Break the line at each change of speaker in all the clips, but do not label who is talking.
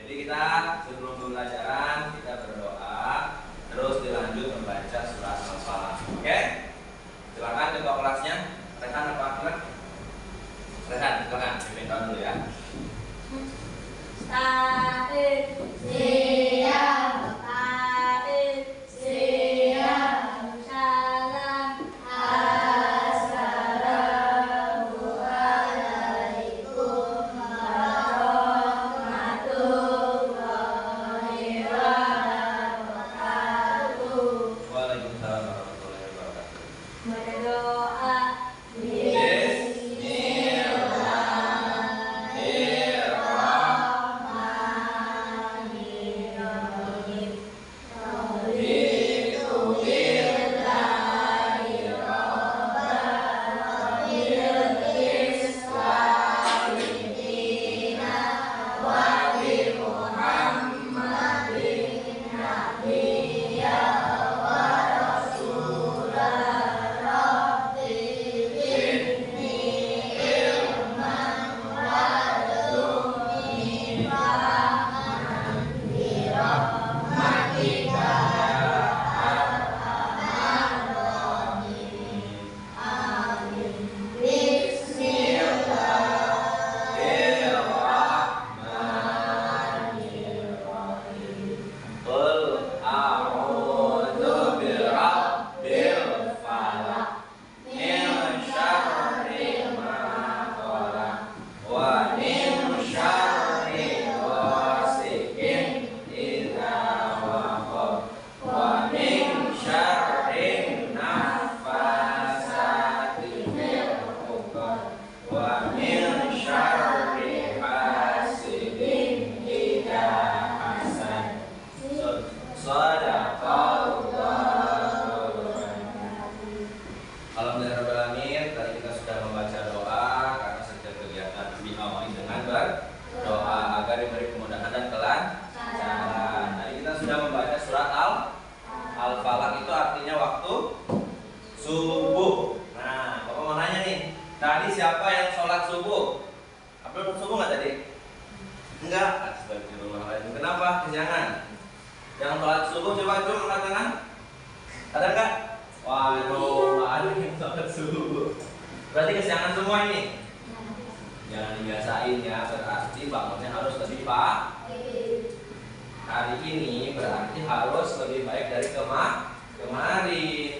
Jadi kita sebelum pembelajaran kita berdoa, terus dilanjut membaca surat Al-Falaq. Oke? Silakan ketua kelasnya. Rehan apa Akila? Rehan, silakan pimpin doa dulu ya. Al-Falaq itu artinya waktu subuh. Nah, Bapak mau nanya nih, tadi siapa yang sholat subuh? Abdul subuh nggak tadi? Enggak. Astagfirullahaladzim. Kenapa? Kesiangan. Yang sholat subuh coba angkat tangan. Ada nggak? Waduh, ada yang sholat subuh. Berarti kesiangan semua ini. Jangan dibiasain ya, berarti bangunnya harus lebih pagi. Hari ini berarti harus lebih baik dari kemarin.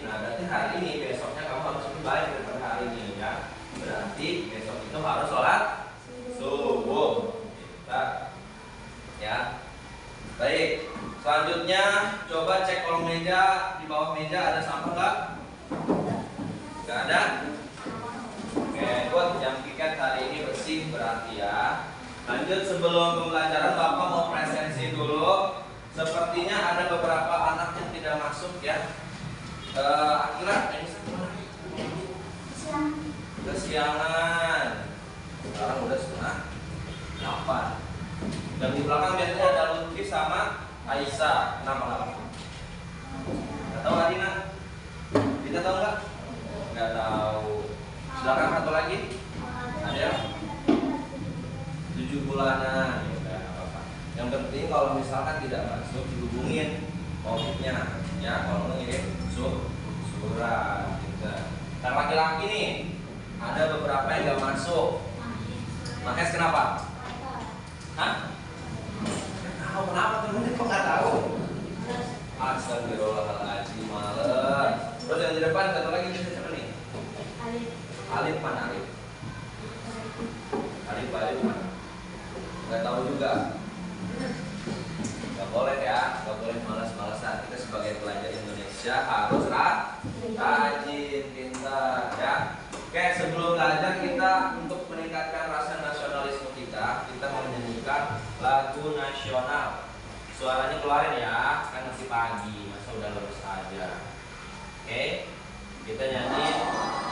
Nah, berarti hari ini besoknya kamu harus lebih baik daripada hari ini ya. Berarti besok itu harus sholat subuh. Kita, ya. Baik. Selanjutnya coba cek kolong meja, di bawah meja ada sampah nggak? Nggak ada. Oke, buat jam piket hari ini bersih berarti ya. Lanjut, sebelum pembelajaran Bapak mau presensi dulu. Sepertinya ada beberapa anak yang tidak masuk ya. Akira, ini kesiangan. Sekarang udah setengah 8. Dan di belakang biasanya ada Lutfi sama Aisyah. Kenapa nggak masuk? Nggak tahu Adina? Kita tahu nggak? Nggak tahu. Silakan satu lagi. Ada? 7 bulanan ya, apa-apa. Yang penting kalau misalkan tidak masuk dihubungin COVID-nya ya, kalau ngirim surat gitu. Dan laki-laki nih ada beberapa yang nggak masuk. Makanya kenapa? Hah? Tahu kenapa temen-temen kok nggak tahu? Astagfirullahaladzim, males. Terus yang di depan satu lagi bisa siapa nih? Alif mana Alif? Alif mana? Nggak tahu juga. Nggak boleh ya, nggak boleh malas-malasan. Kita sebagai pelajar Indonesia harus rajin, pintar ya. Oke, sebelum belajar kita untuk meningkatkan rasa nasionalisme kita mau menyanyikan lagu nasional. Suaranya keluarin ya, kan masih pagi, masa udah lulus aja. Oke, kita nyanyi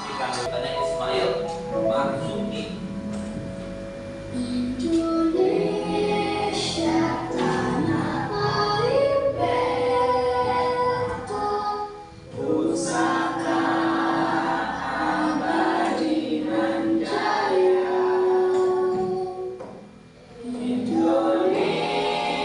si kandutannya Ismail Marzuki.
Indonesia tanah air beta, pusaka abadi nan jaya. Indonesia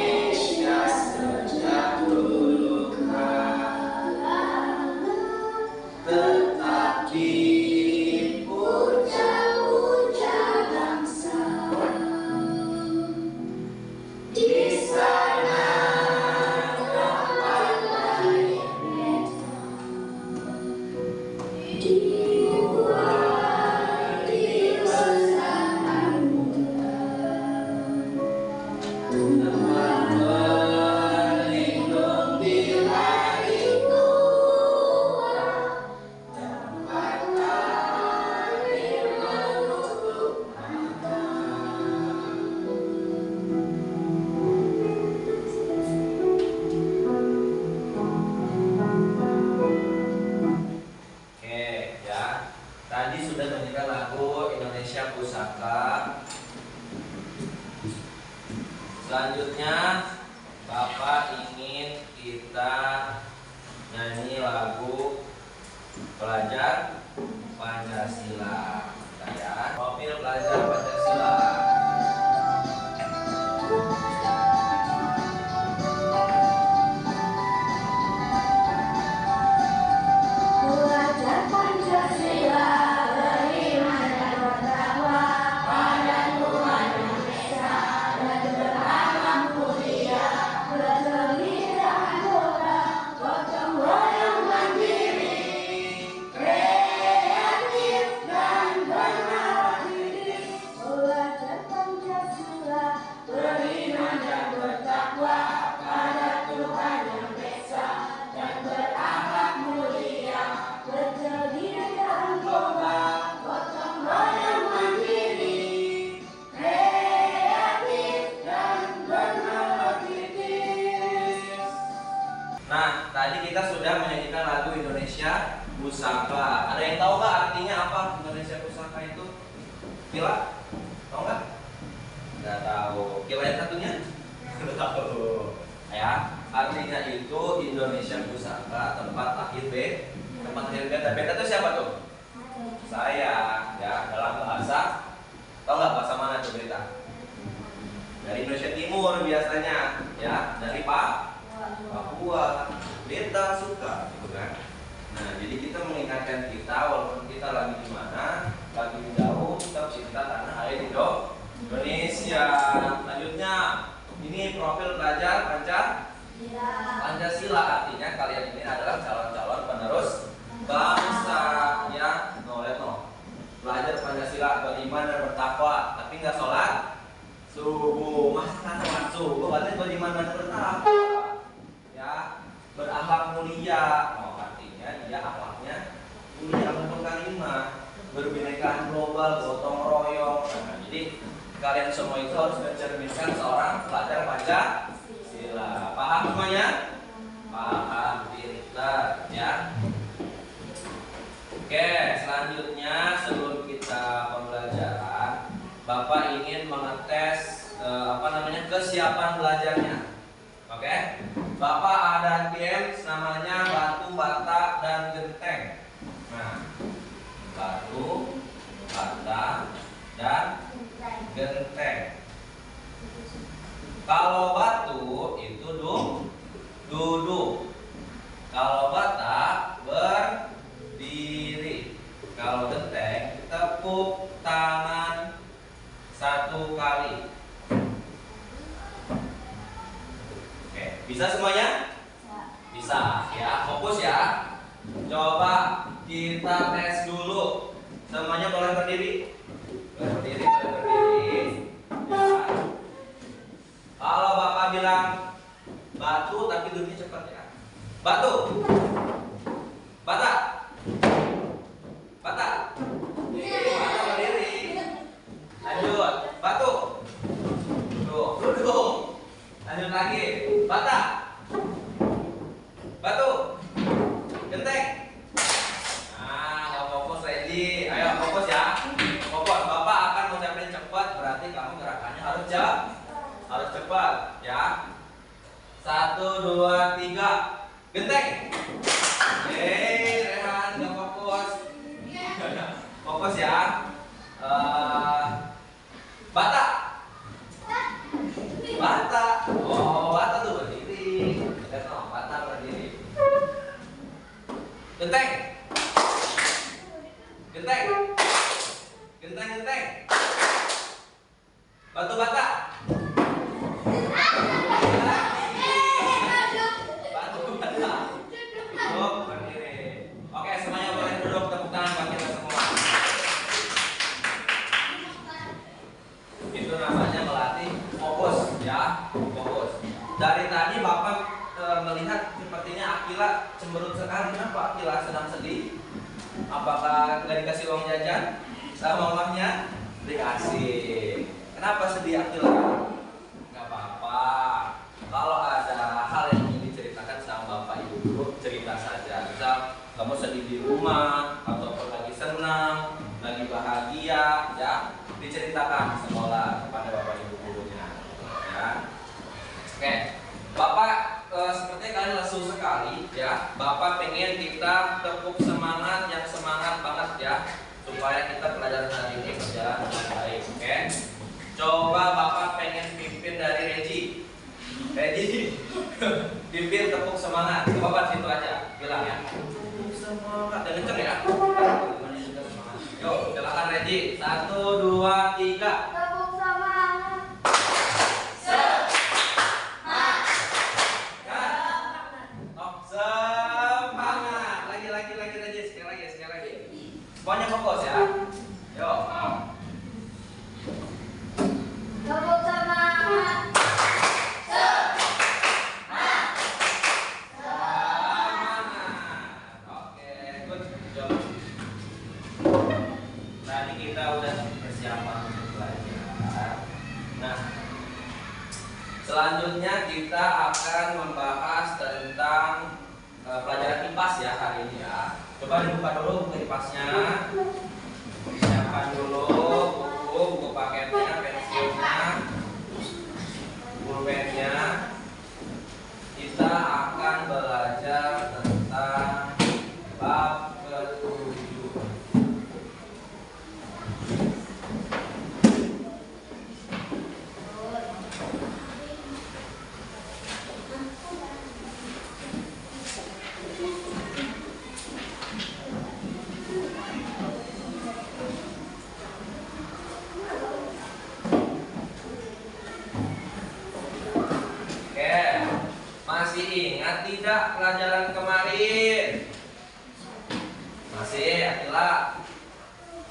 Selanjutnya Bapak ingin kita nyanyi lagu Pelajar Pancasila. Ya, profil pelajar Pancasila.
Belajar Pancasila, beriman dan bertakwa pada Tuhan Yang Esa, dan berakhlak mulia, berdiri dan anggota, gotong royong mandiri, kreatif dan bernawar diri. Belajar Pancasila, beriman dan bertakwa pada Tuhan Yang Esa, dan berakhlak mulia, berdiri dan kokoh, gotong royong mandiri, kreatif dan bernawar kritis.
Nah, tadi kita sudah menyanyikan lagu Indonesia Pusaka. Ada yang tahu nggak artinya apa Indonesia Pusaka itu? Kila? Tahu nggak? Nggak tahu. Kila yang satunya? Nggak tahu. Ya, artinya itu Indonesia Pusaka, tempat lahir tempat lahir beta. Beta itu siapa tuh? Saya. Ya, dalam bahasa. Tahu nggak bahasa mana tuh beta? Dari Indonesia Timur biasanya. Ya, dari Papua. Beta suka, gitu kan? Nah, jadi kita mengingatkan kita walaupun kita lagi di mana, lagi jauh, tetap cinta tanah air Indonesia. Selanjutnya, ini profil pelajar Pancasila, artinya kalian ini adalah calon-calon penerus bangsa. Ya, belajar Pancasila, beriman dan bertakwa, tapi nggak sholat subuh. Masa sholat subuh? Berarti beriman dan bertakwa. Ya, berakhlak mulia. Artinya dia akhlaknya mulia, rukun kalimah, berbinekaan global, gotong royong. Nah, jadi kalian semua itu harus mencerminkan seorang pelajar Pancasila. Paham semuanya? Paham, pintar, ya. Oke, selanjutnya sebelum kita pembelajaran, Bapak ingin mengetes kesiapan belajarnya. Oke, Bapak ada games namanya batu, bata, dan genteng. Nah, batu, bata, dan genteng. Kalau batu itu duduk. Kalau bata berdiri. Kalau genteng tepuk tangan 1 kali. Oke, bisa semuanya? Bisa ya, fokus ya. Coba kita tes dulu. Semuanya boleh berdiri? Boleh berdiri. Ya. Kalau Bapak bilang batu tapi duduknya cepat ya. Batu. Bata. Bata. Bata berdiri. Lanjut. Batu. Duduk. Lanjut lagi. Bata. Batu. Genteng. Nah, mau fokus ready. Ayo fokus ya. Fokus. Bapak akan mengucapin cepat, berarti kamu gerakannya harus cepat ya. 1, 2, 3. Genteng. Rehan, nggak fokus. Fokus ya. Bata. Bata. Oh, bata tuh berdiri. Bata berdiri. Genteng. Genteng. Batu bata. Batu bata. Duduk berdiri. Oke, semuanya boleh duduk, tepuk tangan buat kita semua. Itu namanya melatih fokus ya, fokus. Dari tadi Bapak melihat sepertinya Akila cemberut sekali. Kenapa Akila sedang sedih? Apakah nggak dikasih uang jajan sama mamahnya? Dikasih. Kenapa sedih Akila? Nggak apa-apa. Kalau ada hal yang ingin diceritakan sama Bapak Ibu guru, cerita saja. Misal kamu sedih di rumah, ataupun lagi senang, lagi bahagia, ya diceritakan sekolah kepada Bapak Ibu gurunya. Ya. Ready? Pimpin tepuk semangat. Gak apa-apa situ aja. Bilang ya. Tepuk semangat. Dan kenceng ya. Yuk, silakan ready. 1, 2, 3.
Tepuk semangat.
Semangat. Lagi ready. Sekali lagi. Semuanya fokus ya. Yuk.
Tepuk semangat.
Oke, good job. Tadi kita udah persiapan untuk belajar. Nah, selanjutnya kita akan membahas tentang pelajaran IPAS ya hari ini ya. Coba dibuka dulu buku IPAS-nya. Siapkan dulu buku paketnya, pensilnya, pulpennya. Kita akan belajar tentang bab ke-7. Masih ingat tidak pelajaran kemarin? Masih, Akila?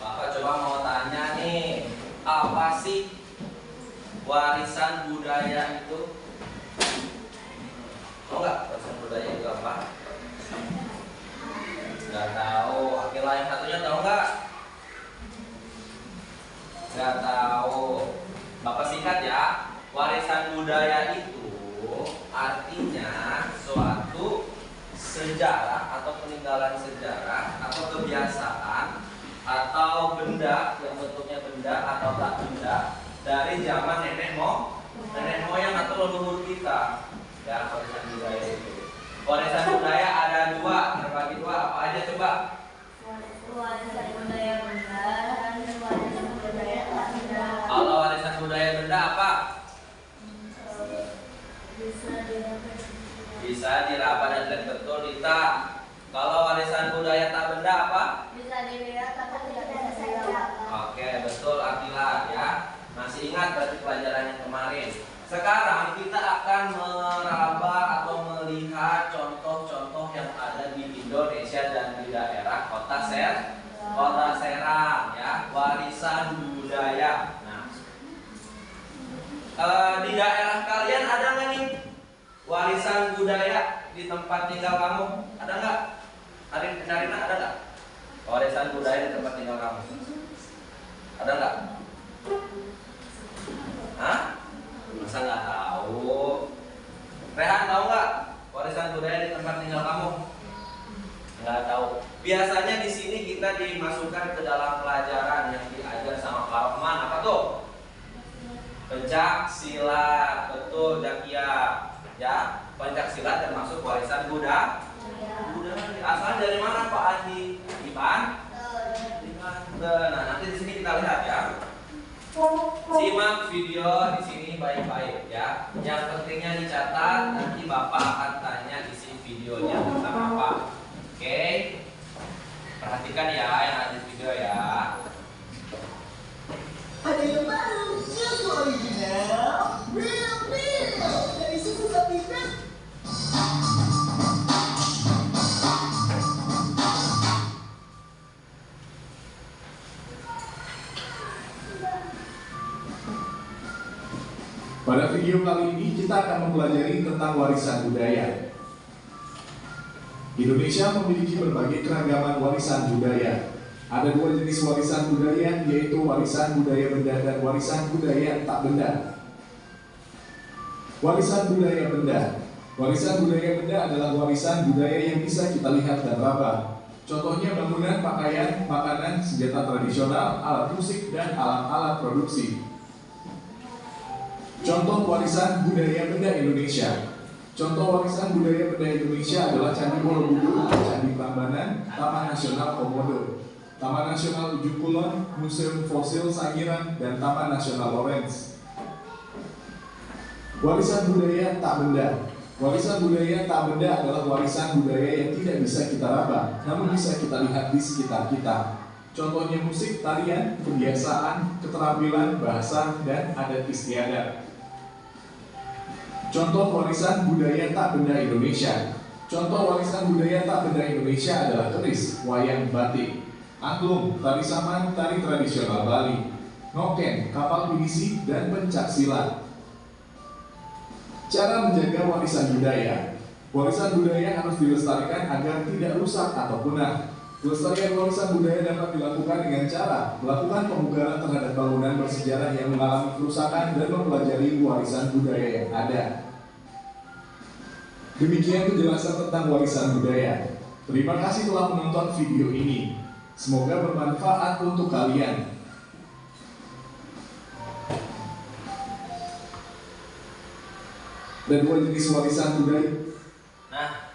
Bapak coba mau tanya nih, apa sih warisan budaya itu? Tahu nggak warisan budaya itu apa? Nggak tahu. Akila yang satunya tahu nggak? Nggak tahu. Bapak singkat ya. Warisan budaya itu artinya suatu sejarah atau peninggalan sejarah atau kebiasaan atau benda yang bentuknya benda atau tak benda dari zaman nenek moyang atau leluhur kita. Ya, warisan budaya itu. Warisan budaya ada dua, terbagi dua. Apa aja coba?
Warisan budaya benda dan warisan budaya tak benda.
Kalau warisan budaya benda apa? Bisa diraba dan dilihat betul Dita. Kalau warisan budaya tak benda apa?
Bisa dilihat tapi tidak bisa dilihat.
Oke, betul Akila ya. Masih ingat berarti pelajaran yang kemarin. Sekarang kita akan meraba atau melihat contoh-contoh yang ada di Indonesia dan di daerah Kota Serang ya, warisan budaya. Nah, di daerah kalian ada nggak nih warisan budaya di tempat tinggal kamu? Ada nggak? Karina ada nggak? Warisan budaya di tempat tinggal kamu? Ada nggak? Hah? Masa nggak tahu? Rehan tahu nggak warisan budaya di tempat tinggal kamu? Nggak tahu. Biasanya di sini kita dimasukkan ke dalam pelajaran yang diajar sama Pak Rahman. Apa tuh? Pencak silat, betul Zakia. Ya, pencak silat termasuk warisan budaya. Asal dari mana Pak Andi? Di Banten. Nah, nanti di sini kita lihat ya. Simak video di sini baik-baik ya. Yang pentingnya dicatat, nanti Bapak akan tanya isi videonya tentang apa. Oke? Perhatikan ya yang ada di video ya.
Ada yang baru, yang original, real dari suku sapi Red.
Pada video kali ini kita akan mempelajari tentang warisan budaya. Indonesia memiliki berbagai keragaman warisan budaya. Ada dua jenis warisan budaya, yaitu warisan budaya benda dan warisan budaya tak benda. Warisan budaya benda. Warisan budaya benda adalah warisan budaya yang bisa kita lihat dan raba. Contohnya bangunan, pakaian, makanan, senjata tradisional, alat musik, dan alat-alat produksi. Contoh warisan budaya benda Indonesia. Contoh warisan budaya benda Indonesia adalah Candi Borobudur, Candi Prambanan, Taman Nasional Komodo, Taman Nasional Ujung Kulon, Museum Fosil Sangiran, dan Taman Nasional Lawrence. Warisan budaya tak benda. Warisan budaya tak benda adalah warisan budaya yang tidak bisa kita raba, namun bisa kita lihat di sekitar kita. Contohnya musik, tarian, kebiasaan, keterampilan, bahasa, dan adat istiadat. Contoh warisan budaya tak benda Indonesia. Contoh warisan budaya tak benda Indonesia adalah keris, wayang, batik, angklung, tari saman, tari tradisional Bali, noken, kapal pinisi, dan pencak silat. Cara menjaga warisan budaya. Warisan budaya harus dilestarikan agar tidak rusak atau punah. Pelestarian warisan budaya dapat dilakukan dengan cara melakukan pemugaran terhadap bangunan bersejarah yang mengalami kerusakan dan mempelajari warisan budaya yang ada. Demikian penjelasan tentang warisan budaya. Terima kasih telah menonton video ini. Semoga bermanfaat untuk kalian. Dan dua jenis warisan budaya.
Nah,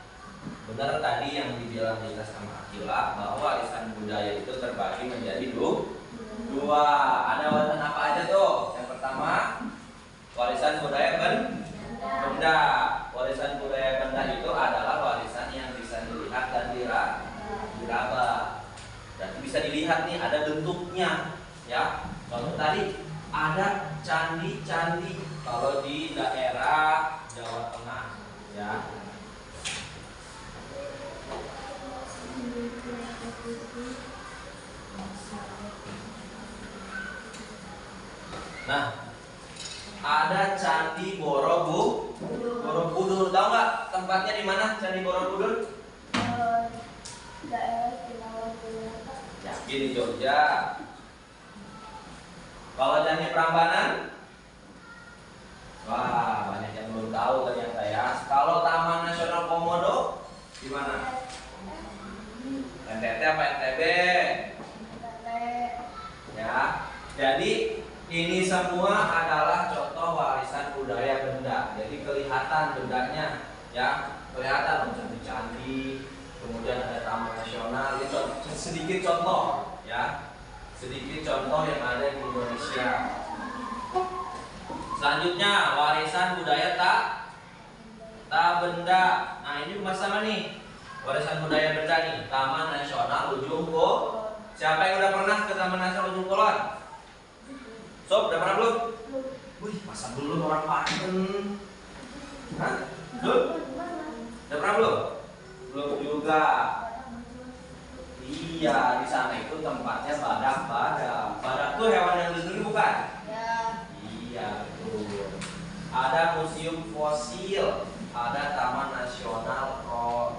benar tadi yang dibilang Dita sama Akila bahwa warisan budaya itu terbagi menjadi dua. Ada warisan apa aja tuh? Yang pertama, warisan budaya benda. Warisan budaya benda itu adalah warisan yang bisa dilihat dan diraba. Dan bisa dilihat nih, ada bentuknya, ya. Contoh tadi ada candi-candi kalau di daerah Jawa Tengah, ya. Nah, ada Candi Borobudur. Tahu nggak tempatnya di mana Candi Borobudur?
Daerah Istimewa Yogyakarta.
Yakin di Jogja. Kalau Candi Prambanan, wah banyak yang belum tahu ternyata ya. Kalau Taman Nasional Komodo, di mana? NTT apa NTB? Ya, jadi ini semua adalah contoh warisan budaya benda. Jadi kelihatan bendanya, ya, kelihatan candi-candi, kemudian ada taman nasional. Itu sedikit contoh, ya, sedikit contoh yang ada di Indonesia. Selanjutnya warisan budaya tak benda. Nah ini bersama nih warisan budaya benda nih, Taman Nasional Ujung Kulon. Siapa yang udah pernah ke Taman Nasional Ujung Kulon? Sob, udah pernah belum? Wih, masa belum orang Banten? Hah? Belum? Udah pernah belum? Belum juga. Iya, di sana itu tempatnya badak. Badak tuh hewan yang dilindungi bukan?
Ya.
Iya, betul. Ada museum fosil, ada Taman Nasional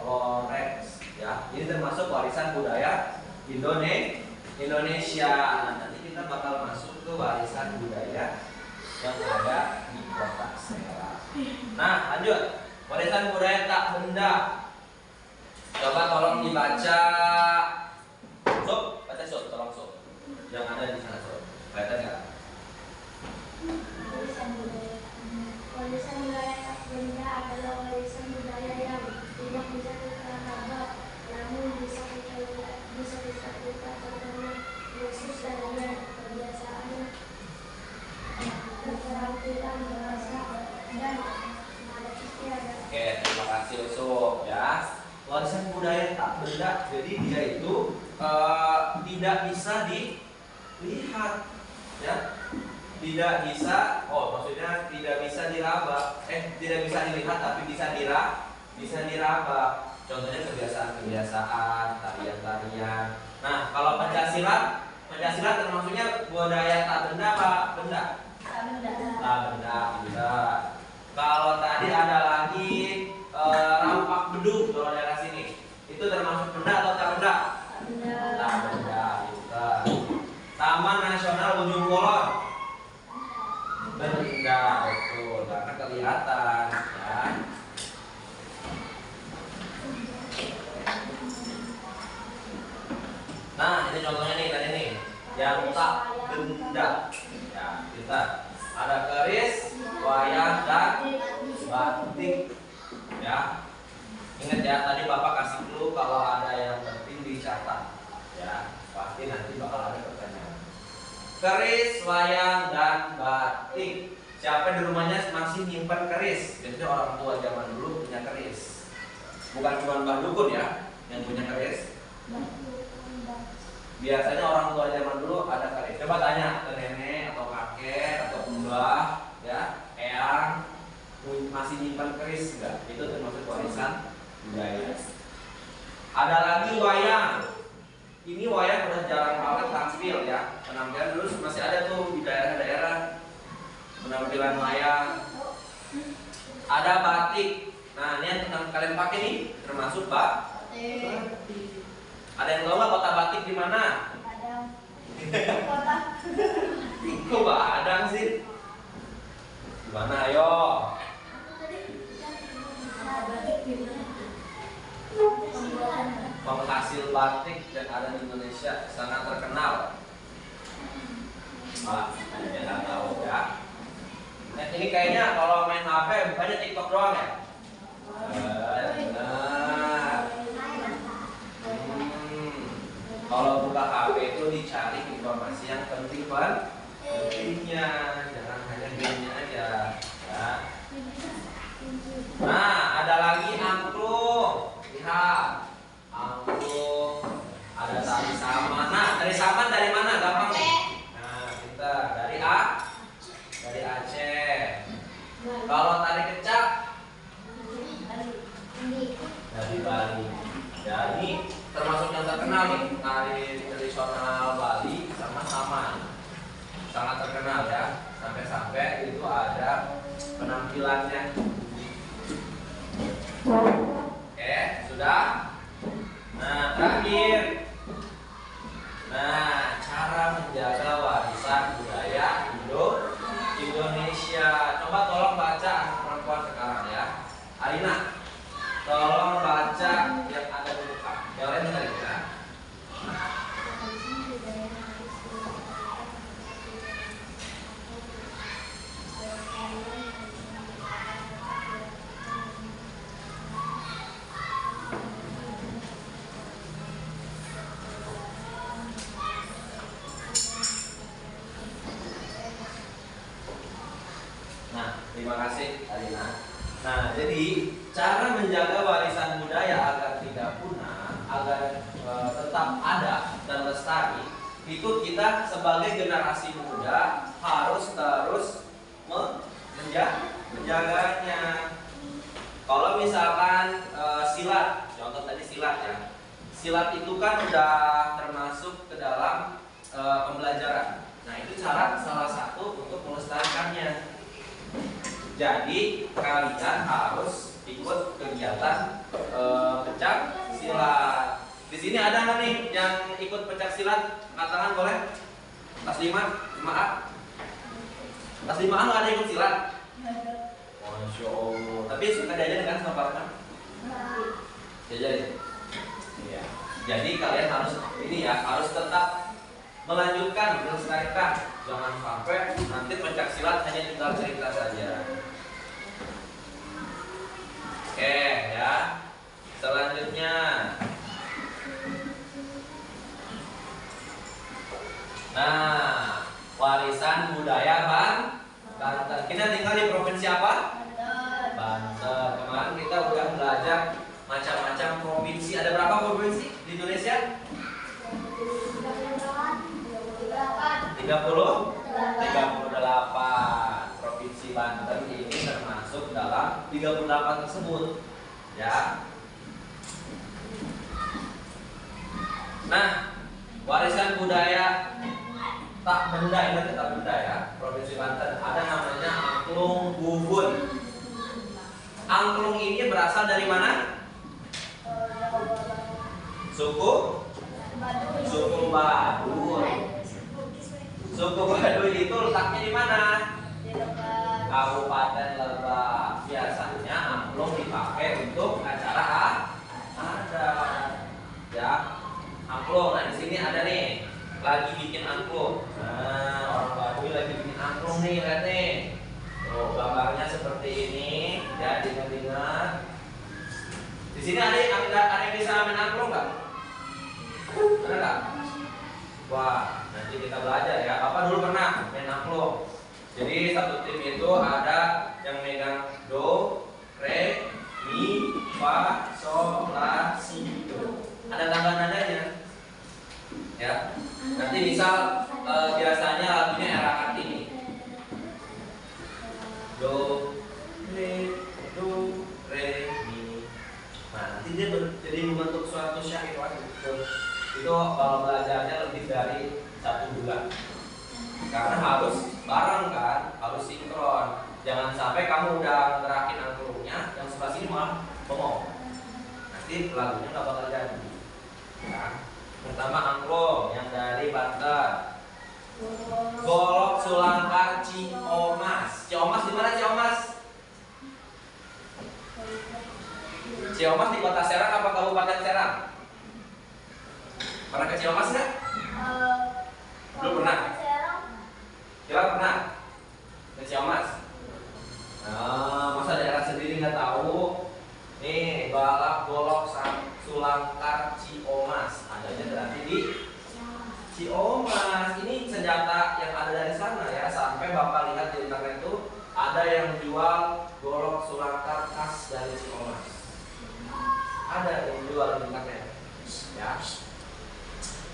Loreks, ya. Ini termasuk warisan budaya Indonesia. Nah, nanti kita bakal masuk ke warisan budaya yang ada di kota Serang. Nah, lanjut. Warisan budaya tak benda. Coba tolong dibaca. Sob, baca Sob, tolong Sob. Yang ada di sana Sob. Baca nggak?
Warisan budaya tak benda adalah warisan budaya yang tidak bisa kita raba, namun bisa kita contohnya khusus adanya kebiasaan, keterampilan bahasa dan adat istiadat.
Oke, terima kasih Sob ya. Warisan budaya tak benda, jadi dia itu tidak bisa dilihat, ya. Tidak bisa, maksudnya tidak bisa diraba, tidak bisa dilihat tapi bisa diraba. Contohnya kebiasaan-kebiasaan, tarian-tarian. Nah, kalau Pancasila termasuknya budaya tak benda apa benda?
Tak benda.
Tak benda, bisa. Kalau tadi ada lagi rampak beduk kalau daerah sini, itu termasuk benda atau tak benda?
Tak benda.
Tak benda, bisa. Taman Nasional Ujung Kulon, benda, betul, karena kelihatan, ya. Nah, ini contohnya nih tadi nih, yang tak benda. Ya, kita ada keris, wayang, dan batik. Ya, ingat ya, tadi Bapak kasih clue kalau ada yang penting dicatat. Ya, pasti nanti bakal ada pertanyaan. Keris, wayang, dan batik. Siapa di rumahnya masih nyimpan keris? Biasanya orang tua zaman dulu punya keris. Bukan cuma Mbah Dukun ya yang punya keris. Biasanya orang tua zaman dulu ada keris. Coba tanya ke nenek atau kakek atau mbah ya, eyang, masih nyimpan keris enggak? Itu termasuk warisan budaya. Ada lagi wayang. Ini wayang udah jarang banget tampil ya. Penampilan dulu masih ada tuh di daerah-daerah. Penampilan wayang. Ada batik. Nah, ini yang kalian pakai nih termasuk ada yang tahu nggak kota batik di mana?
Kota.
Kok Padang sih? Di mana ayo? Penghasil batik yang ada di Indonesia sangat terkenal. Pak, saya nggak tahu ya. Nah, ini kayaknya kalau main HP bukannya TikTok doang ya? Benar. Kalau buka HP itu dicari informasi yang pentingnya, jangan hanya gamenya aja. Ya. Nah, ada lagi angklung. Lihat, angklung. Ada tali saman. Nah, tali saman dari mana? Gampang nih. Nah, kita dari Aceh. Kalau tali kecak dari Bali. Ya, ini termasuk yang terkenal nih, tari tradisional Bali sama saman. Sangat terkenal ya. Sampai-sampai itu ada penampilannya. Oke, sudah. Nah, terakhir. Nah, cara menjaga warisan budaya Indonesia. Coba tolong baca anak perempuan sekarang ya. Arina, tolong baca yang ada di muka. Yang lain dengar ya. Nah, terima kasih Alina. Nah, jadi cara menjaga warisan budaya agar tidak punah, agar tetap ada dan lestari, itu kita sebagai generasi muda harus terus menjaganya. Kalau misalkan silat, contoh tadi silat ya. Silat itu kan udah termasuk ke dalam pembelajaran. Nah, itu cara salah satu untuk melestarikannya. Jadi kalian harus ikut kegiatan pencak silat. Di sini ada nggak nih yang ikut pencak silat? Angkat tangan boleh? Kelas 5, 5A. Kelas 5A nggak ada ikut silat? Masya Allah. Tapi suka diajarin kan sama Pak Rahman? Diajarin. Iya. Jadi kalian harus ini ya, harus tetap melanjutkan, melestarikan. Jangan sampai nanti pencak silat hanya tinggal cerita saja. Oke ya. Selanjutnya. Nah, warisan budaya Banten. Kita tinggal di provinsi apa? Banten. Kemarin kita udah belajar macam-macam provinsi. Ada berapa provinsi di Indonesia? 38. Provinsi Banten ini termasuk dalam 38 tersebut ya. Nah, warisan budaya tak benda, ini tak benda ya. Provinsi Banten ada namanya angklung Buhun. Angklung ini berasal dari mana? Suku Baduy. Suku Baduy itu letaknya di mana? Kabupaten Lebak. Biasanya angklung dipakai untuk acara adat. Ya, angklung. Nah, di sini ada nih, lagi bikin angklung. Nah, orang Baduy lagi bikin angklung nih, lihat nih. Tuh, gambarnya seperti ini. Ya, diingat-ingat. Di sini ada yang bisa main angklung nggak? Ada nggak? Wah, nanti kita belajar ya. Apa dulu pernah main angklung? Jadi satu tim itu ada yang megang do, re, mi, fa, sol, la, si, do. Ada tangga nadanya. Ya. Nanti misal biasanya lagunya era Kartini. Do, re, mi. Nah, nanti dia jadi membentuk suatu syair lagi. Itu kalau belajarnya lebih dari 1 bulan. Karena harus bareng kan, harus sinkron. Jangan sampai kamu udah ngerakin angklungnya, yang sebelah sini malah bengong. Nanti lagunya nggak bakal jadi. Ya. Pertama angklung yang dari Banten. Golok Sulangkar Ciomas. Ciomas di mana Ciomas? Ciomas di Kota Serang apa Kabupaten Serang? Pernah ke Ciomas nggak? Belum pernah. Kira pernah ke Ciomas? Masa daerah sendiri nggak tahu? Nih, balap golok Sulangkar Ciomas. Adanya berarti di Ciomas. Ini senjata yang ada dari sana ya. Sampai Bapak lihat di internet itu ada yang jual golok Sulangkar khas dari Ciomas. Ada yang jual di internet. Ya.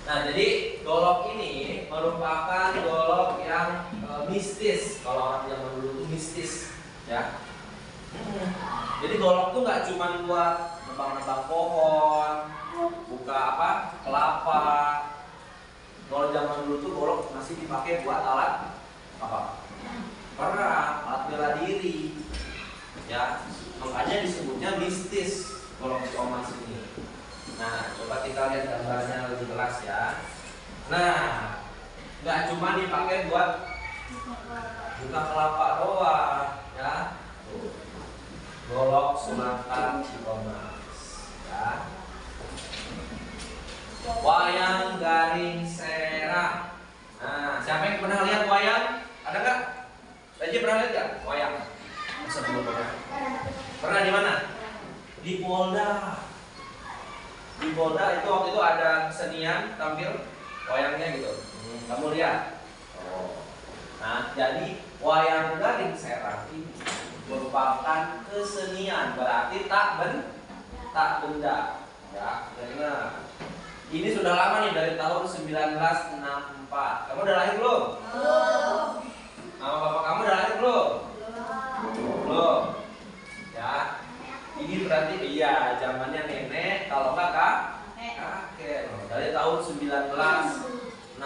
Nah, jadi golok ini merupakan golok yang mistis. Kalau orang zaman dulu itu mistis, ya. Jadi golok tuh nggak cuma buat nebang-nebang pohon, buka kelapa. Kalau zaman dulu tuh golok masih dipakai buat alat apa? Perang, alat bela diri, ya. Makanya disebutnya mistis golok Ciomas ini. Nah, coba kita lihat gambarnya lebih jelas ya. Nah, nggak cuma dipakai buat buka kelapa doang, ya. Golok Sulangkar Ciomas, ya. Wayang Garing Serang. Nah, siapa yang pernah lihat wayang? Ada nggak? Aja pernah lihat nggak wayang? Masa belum pernah? Pernah di mana? Di Polda. Di Polda itu waktu itu ada kesenian tampil wayangnya gitu. Kamu lihat? Oh. Nah, jadi wayang Garing Serang ini merupakan kesenian, berarti tak benda. Ya, ingat. Ini sudah lama nih, dari tahun 1964. Kamu udah lahir belum?
Belum.
Mama bapak kamu udah lahir belum? Belum. Ya. Ini berarti iya zamannya nenek, kalau enggak kakek. Dari tahun 1964.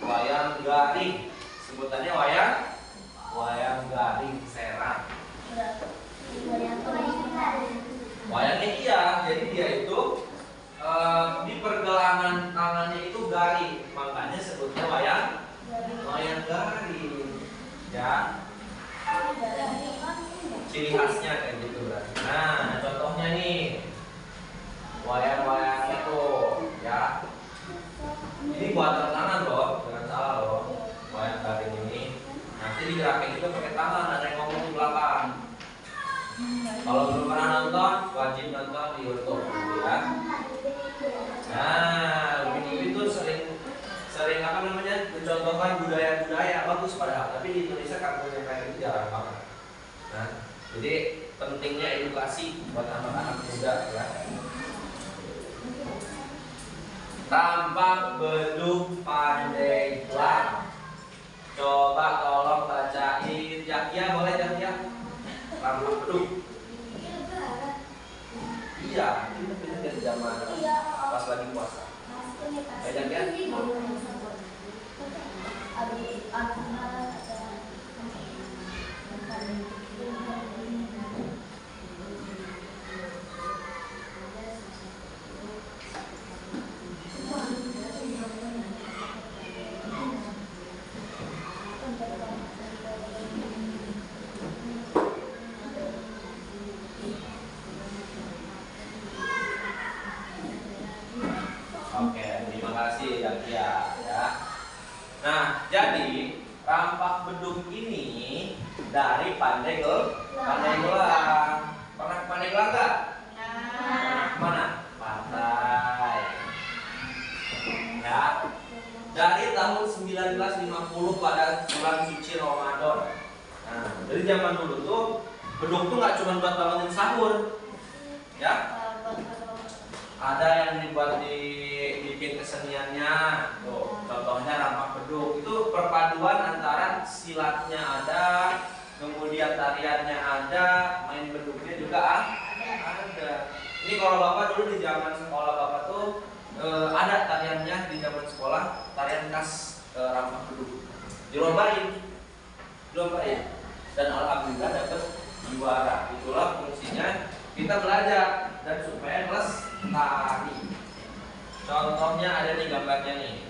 Wayang Garing. Sebutannya wayang Garing Serang. Wayangnya iya, jadi dia itu di pergelangan tangannya itu garing, makanya sebutnya wayang garing. Ya. Ciri khasnya kayak gitu berarti. Nah, contohnya nih wayang itu, ya. Ini buatan tangan loh, jangan salah loh. Wayang garing ini nanti digerakin juga pakai tangan, ada yang ngomong di belakang. Kalau belum pernah nonton, wajib nonton di YouTube, ya. Nah, Ubin itu sering mencontohkan budaya-budaya bagus padahal, tapi di Indonesia kartun yang kayak itu jarang banget. Nah, jadi pentingnya edukasi buat anak-anak muda, ya. Tampak bedug Pandeglang. Coba tolong bacain. Ya boleh ya. Tampak bedug. Iya, itu dari zaman pas lagi puasa. Banyak ya? Oke, terima kasih ya. Nah, jadi rampak bulan suci Ramadan. Nah, dari zaman dulu tuh beduk tuh nggak cuma buat bangunin sahur, ya. Ada yang dibuat dibikin keseniannya, tuh contohnya rampak beduk. Itu perpaduan antara silatnya ada, kemudian tariannya ada, main beduknya juga ada. Ini kalau bapak dulu di zaman sekolah bapak tuh ada tariannya di zaman sekolah, tarian khas rampak beduk. Dilombain, dan alhamdulillah dapat juara. Itulah fungsinya kita belajar dan supaya lestari. Contohnya ada di gambarnya nih.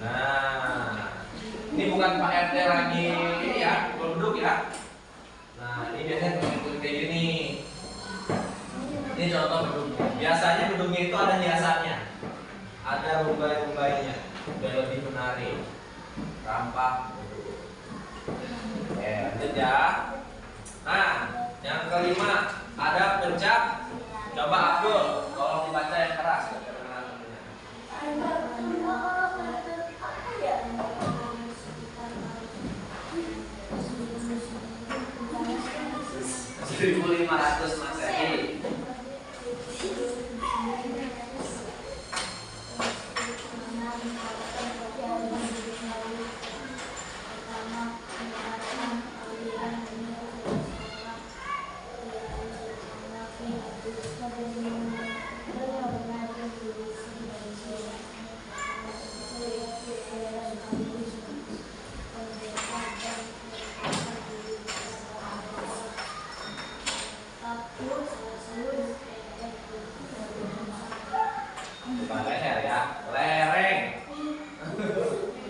Nah, ini bukan Pak RT lagi ini ya, beduk ya. Nah, ini biasanya kayak gini. Ini contoh beduknya. Biasanya beduknya itu ada hiasannya, ada rumbai-rumbainya, biar lebih menarik. Rampak beduk. Lanjut ya. Nah, yang kelima ada pencak. Coba Abdul, tolong dibaca yang keras. Seribu 1500 Masehi. Bukan leher ya, lereng.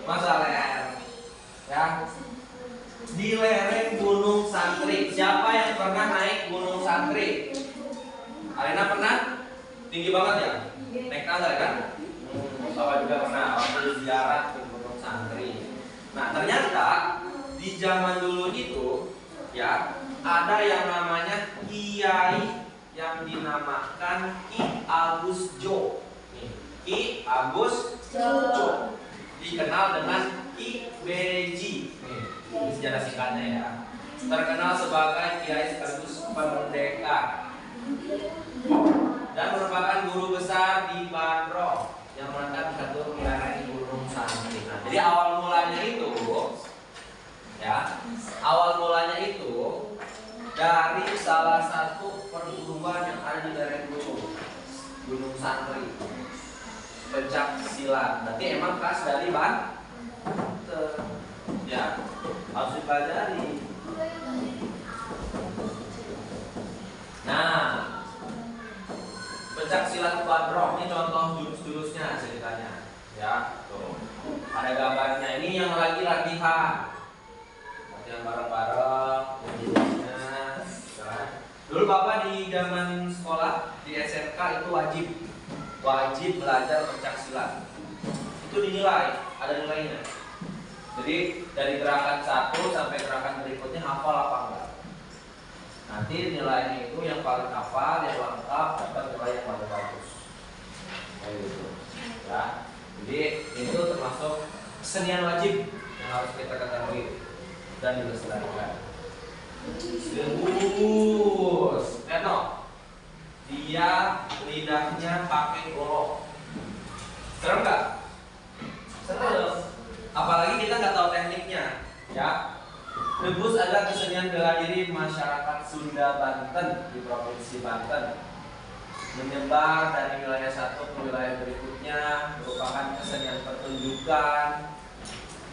Masa leher ya. Di lereng Gunung Santri. Siapa yang pernah naik Gunung Santri? Alina pernah? Tinggi banget ya? Naik tangga kan? Bapak juga pernah waktu ziarah ke Gunung Santri. Nah, ternyata di zaman dulu itu ya ada yang namanya kiai yang dinamakan Ki Agus Jo. Ki Agus Jo dikenal dengan Ki Beji. Ini sejarah singkatnya ya. Terkenal sebagai kiai sekaligus pendekar dan merupakan guru besar di Bandro yang melekat satu lereng Gunung Santri. Nah, jadi awal mulanya itu dari salah satu perguruan yang ada di lereng Gunung Santri, pencak silat. Berarti emang khas dari Banten. Ya, harus dipelajari. Nah, pencak silat Bandro ini contoh jurus-jurusnya ceritanya. Ya, tuh. Ada gambarnya. Ini yang lagi latihan bareng-bareng. Dulu Bapak di zaman sekolah di SMK itu wajib belajar pencak silat. Itu dinilai, ada nilainya. Jadi dari gerakan 1 sampai gerakan berikutnya hafal apa enggak. Nanti nilainya itu yang paling hafal, yang lengkap dapat nilai yang paling bagus. Kayak gitu. Ya. Jadi itu termasuk kesenian wajib yang harus kita ketahui dan dilestarikan. Bagus. Eno, dia lidahnya pakai golok. Serem nggak? Serem. Apalagi kita nggak tahu tekniknya, ya. Rebus adalah kesenian bela diri masyarakat Sunda Banten di Provinsi Banten. Menyebar dari wilayah satu ke wilayah berikutnya, merupakan kesenian pertunjukan.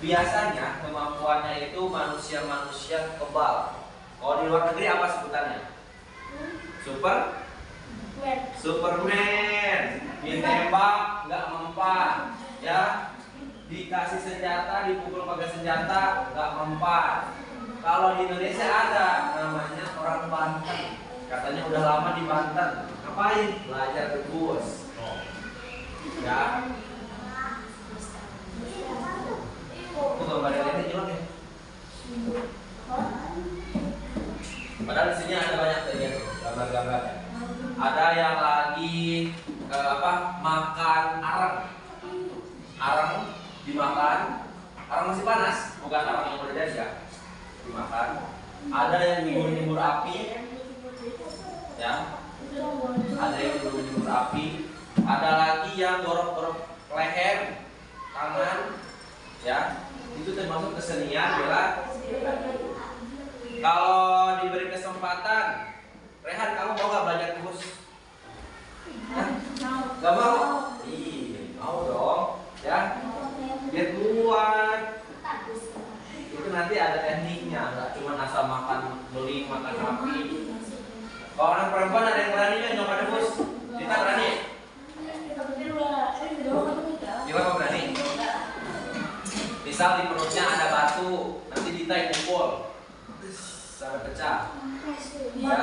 Biasanya kemampuannya itu manusia-manusia kebal. Kalau di luar negeri apa sebutannya? Superman. Ditembak nggak mempan, ya. Dikasih senjata, dipukul pakai senjata nggak mempan. Kalau di Indonesia ada namanya orang Banten. Katanya udah lama di Banten. Ngapain? Belajar rebus. Ya. Itu gambarnya ini jelas ya. Padahal di sini ada banyak ya, gambar-gambar. Ada yang lagi makan arang. Arang dimakan, orang masih panas, bukan orang yang udah jadi ya, dimakan. Ada yang nyembur-nyembur api, ya. Ada yang nyembur-nyembur api. Ada lagi yang gorok-gorok leher, tangan, ya. Itu termasuk kesenian bela. Kalau diberi kesempatan, Rehan, kamu mau gak belajar terus? Gak mau? Iya, mau dong, ya. Biar kuat. Itu nanti ada tekniknya, nggak cuma asal makan beli makan api. Kalau orang perempuan ada yang berani kan nyoba debus? Kita berani? Kita mau berani? Misal di perutnya ada batu, nanti Dita yang pukul sampai pecah. Ya.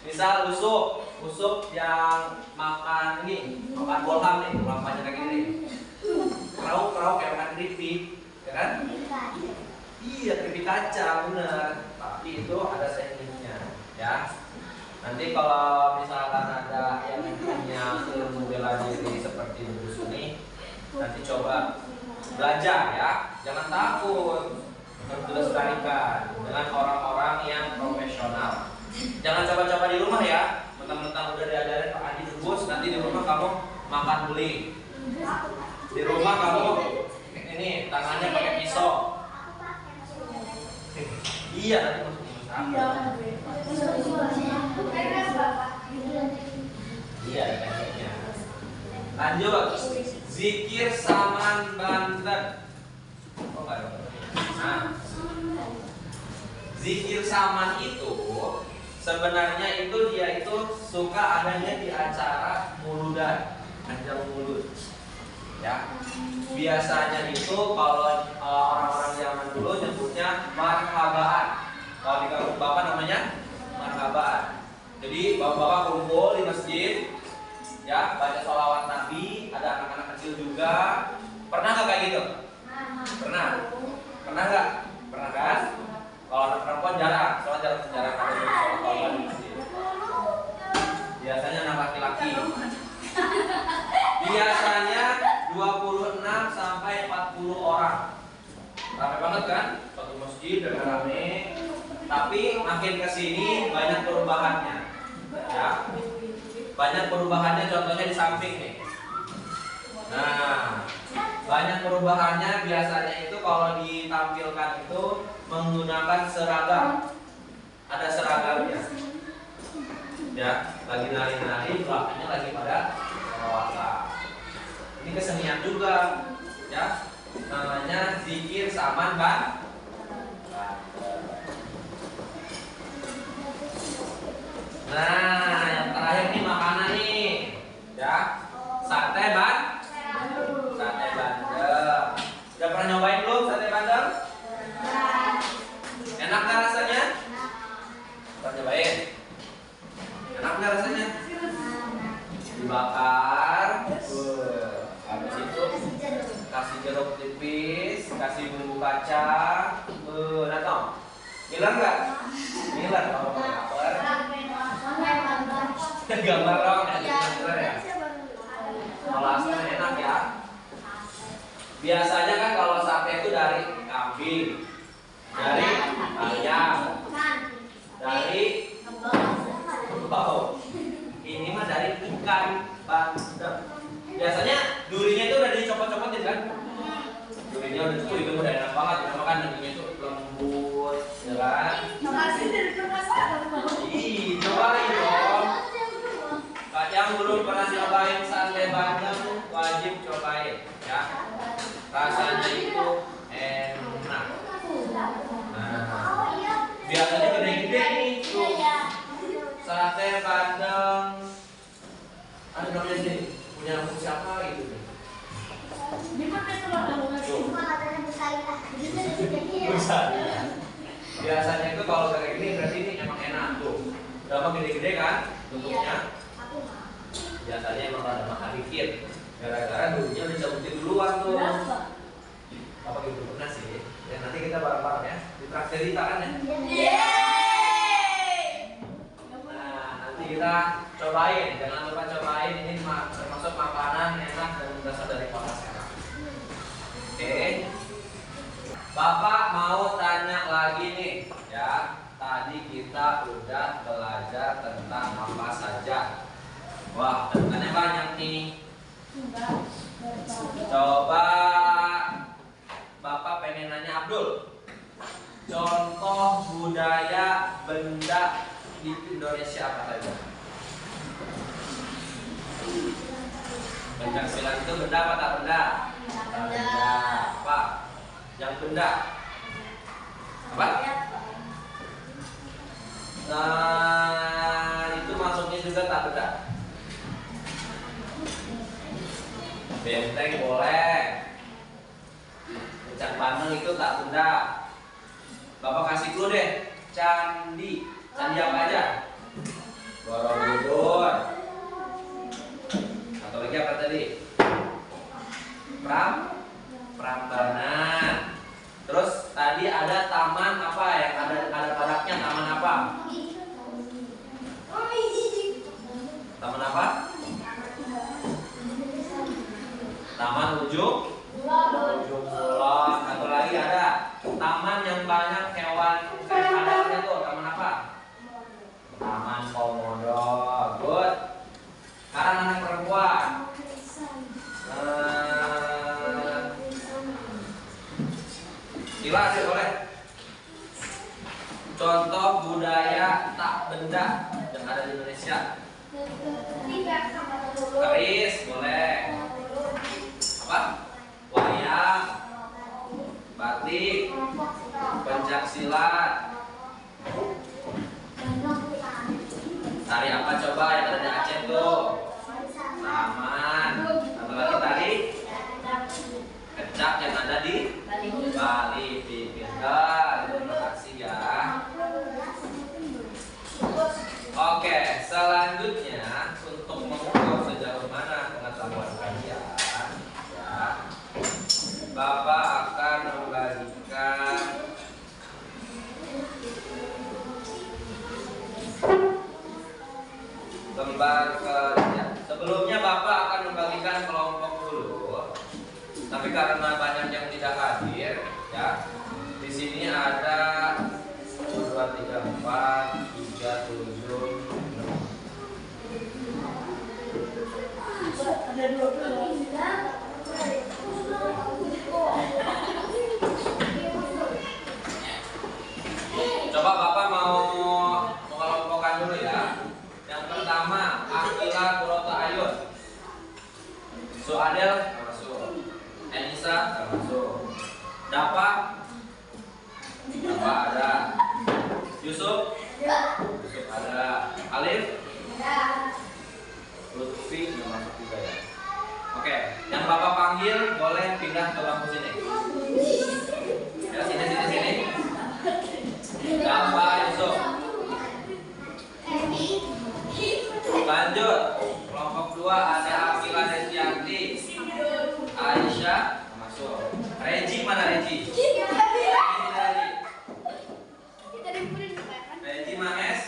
Misal usuk yang makan ini, makan bolham nih, bolham panjang kayak gini. Kerau kayak makan keripik, ya kan? Iya, keripik kaca, bener. Tapi itu ada tekniknya, ya. Nanti kalau misalkan ada yang punya ilmu bela diri seperti debus ini, nanti coba belajar ya, jangan takut. Harus dilestarikan dengan orang-orang yang profesional. Jangan coba-coba di rumah ya. Mentang-mentang udah diajarin Pak Adi debus, nanti di rumah kamu makan beling. Di rumah kamu ini tangannya pakai pisau. Iya, nanti masuk iya, tekniknya. Lanjut, zikir saman Banten. Oh enggak dong. Nah, zikir saman itu sebenarnya dia itu suka adanya di acara muludan, panjang mulut. Ya, biasanya itu kalau orang-orang zaman dulu nyebutnya marhabaan. Kalau di kampung bapak namanya marhabaan. Jadi bapak-bapak kumpul di masjid, ya baca sholawat Nabi, ada anak-anak kecil juga. Pernah nggak kayak gitu? Pernah. Pernah nggak? Pernah kan? Kalau anak perempuan jarang, soalnya jarang ada yang sholat di masjid. Biasanya anak laki-laki. Biasanya 26 sampai 40 orang. Ramai banget kan? Satu masjid dan rame. Tapi makin kesini banyak perubahannya. Ya. Banyak perubahannya, contohnya di samping nih. Nah, banyak perubahannya biasanya itu kalau ditampilkan itu menggunakan seragam. Ada seragamnya. Ya, lagi nari-nari, belakangnya lagi pada sholawat. Ini kesenian juga, ya. Namanya zikir saman Banten. Nah, yang terakhir nih makanan nih, ya. Sate Bandeng. Udah pernah nyobain belum sate Bandeng? Enak nggak rasanya? Pernah nyobain? Enak nggak rasanya? Dibakar, habis itu kasih jeruk tipis, kasih bumbu kacang, datang. Ngiler nggak? Ngiler kalau mau lapar. Gambar dong, ya. Kalau aslinya enak ya. Biasanya kan kalau sate itu dari kambing, dari ayam, dari kerbau. Ini mah dari ikan bandeng. Biasanya durinya itu udah dicopot-copotin kan? Durinya udah cukup, itu udah enak banget. Karena kan dagingnya itu lembut, ya kan? Ih, cobain dong. Yang belum pernah nyobain sate Bandeng wajib cobain, ya. Rasanya itu enak. Nah, biasanya gede-gede nih tuh. Sate Bandeng. Ada namanya sih, punya nama siapa gitu nih? Biasanya itu kalau kayak gini berarti ini emang enak tuh. Udah gede-gede kan bentuknya. Biasanya emang ada makan dikit. Gara-gara dulunya udah cabutin duluan tuh. Apa gitu pernah sih? Ya nanti kita bareng-bareng ya. Di traktir kita kan ya. Nah, nanti kita cobain. Jangan lupa cobain, ini termasuk makanan enak dan berasal dari kota Serang. Bapak mau tanya lagi nih, ya. Tadi kita udah belajar tentang apa saja. Wah, tentangnya banyak nih. Coba Bapak pengen nanya Abdul. Contoh budaya benda di Indonesia apa saja? Pencaksilat itu benda apa tak benda? Benda. Apa? Yang benda. Apa? Nah, itu masuknya juga tak benda. Benteng boleh. Puncak Bandeng itu tak benda. Bapak kasih clue deh. Candi. Candi apa aja? Borobudur. Atau lagi apa tadi? Prambanan. Terus tadi ada taman apa yang ada padaknya? Taman apa? Taman apa? Taman ujung kulon. Atau lagi ada taman yang banyak hewan padaknya tuh. Taman apa? Taman Komodo. Good. Sekarang anak perempuan. Jelas ya boleh. Contoh budaya tak benda yang ada di Indonesia. Keris boleh. Apa? Wayang, batik, pencaksilat. Tari apa coba yang ada di Aceh tuh? Taman. Atau lagi tari? Kecak yang ada di Bali. Pintar. Terima kasih ya. Oke, selanjutnya untuk mengukur sejauh mana pengetahuan kalian, ya, Bapak akan membagikan lembar kerja. Sebelumnya Bapak akan membagikan kelompok dulu, tapi karena banyak yang tidak hadir, ya, di sini ada 1, 2, 3, 4, 3, 7, 6. Coba Bapak mau mengelompokkan dulu ya. Yang pertama, Akila Kurota Ayun. Suadel termasuk. Enisa termasuk. Dapa ada. Yusuf ada. Alif, Lutfi termasuk juga ya. Oke, yang Bapak panggil boleh pindah ke bangku sini. Ya, sini. Dapa, Yusuf. Lanjut, kelompok 2 ada Akila Desianti, Aisyah termasuk. Regi mana Regi? Regi Maes.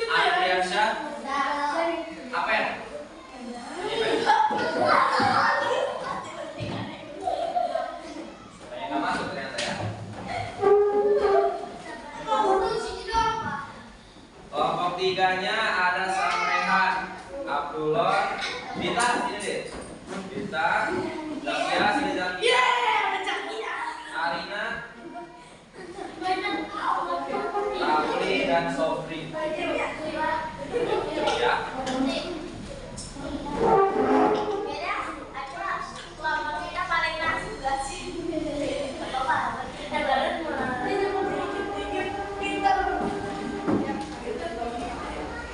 Adriansyah. Apa ya? Nggak masuk ternyata ya. Kelompok 3-nya ada Samrehan, Abdullah, Dita, sini deh. Dita, Zakia, sini Zakia. Arina, Rafli dan Sofri. Ya.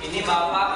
Ini Bapak